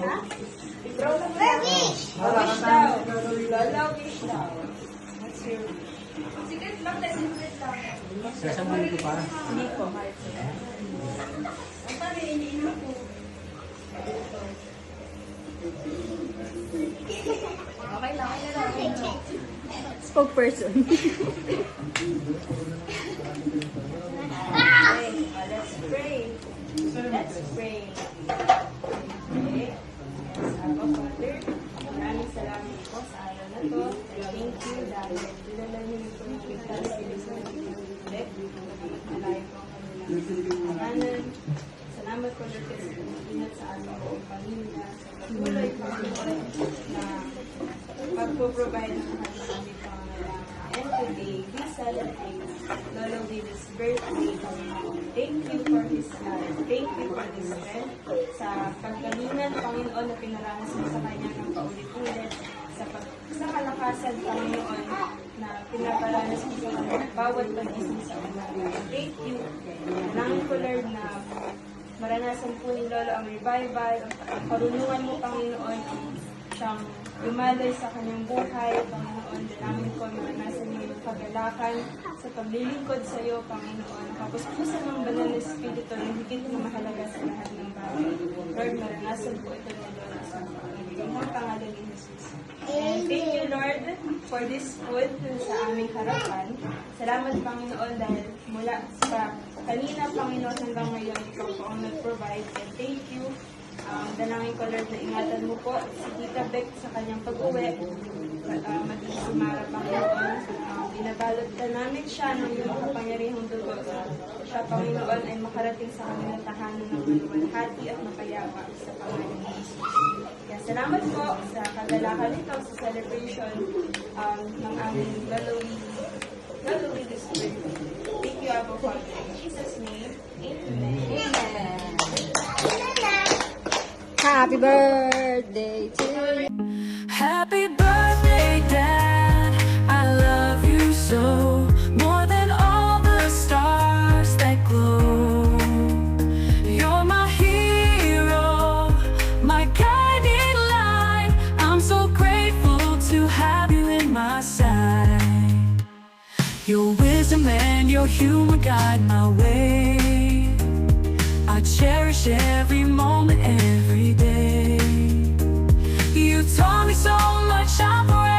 Ha? Ikaw na ba? Wish daw. Lola, wish daw. What's your wish? Secret lang, secret lang. Sasabuhin ko pa. Hindi po, kahit sila. Ang pari, iniinom ko. Okay lang, okay lang. Spokesperson. Okay, let's pray. Let's pray. Okay. Abba, Father, maraming salamat po sa araw na to. Thank you dahil dinala niyo po yung ligtas sa Diyos na ulit. Malayo po ang kanilang pangalan. Salamat po Lord kasi pinag sa aming buong pamilya. Sa patuloy po na pagpo-provide ng aming pangangailangan. And today, we celebrate Lolo Will's birthday. Thank you for his life. Thank you for his strength. Sa pagkalingan, Panginoon, na pinaranas mo sa kanya ng paulit-ulit. Sa kalakasan, Panginoon, na pinaparanas mo sa kanya bawat pag-isip sa umaga. Thank you. Nangin ko, Lord, na maranasan po ni Lolo ang revival, ang karunungan mo, Panginoon, siyang lumalay sa kanyang buhay, Panginoon, namin ko maranasan mo yung kagalakan sa paglilingkod sa iyo, Panginoon. Tapos puso ng banal na Espiritu na higit na mahalaga sa lahat ng bagay. Lord, maranasan po ito ni Lord sa mga pangalan ni Jesus. And thank you, Lord, for this food sa aming harapan. Salamat, Panginoon, dahil mula sa kanina, Panginoon, hanggang ngayon, ikaw po ang nag-provide. And thank you. Dalangin ko, Lord, na ingatan mo po si Tita Beck sa kanyang pag-uwi. Maging si Mara, Panginoon. Binabalot ka namin siya ng iyong kapangyarihang dugo. Siya, Panginoon, ay makarating sa kanilang tahanan ng maluwalhati at mapayapa sa pangalan ni Jesus. Kaya salamat po sa kagalakan nito sa celebration ng aming Lolo Will's birthday. Thank you, Abba Father. In Jesus' name, Amen. Amen. Happy birthday to you. Happy birthday, Dad. I love you so, more than all the stars that glow. You're my hero, my guiding light. I'm so grateful to have you in my side. Your wisdom and your humor guide my way. I cherish every moment, every day. You taught me so much, I'm forever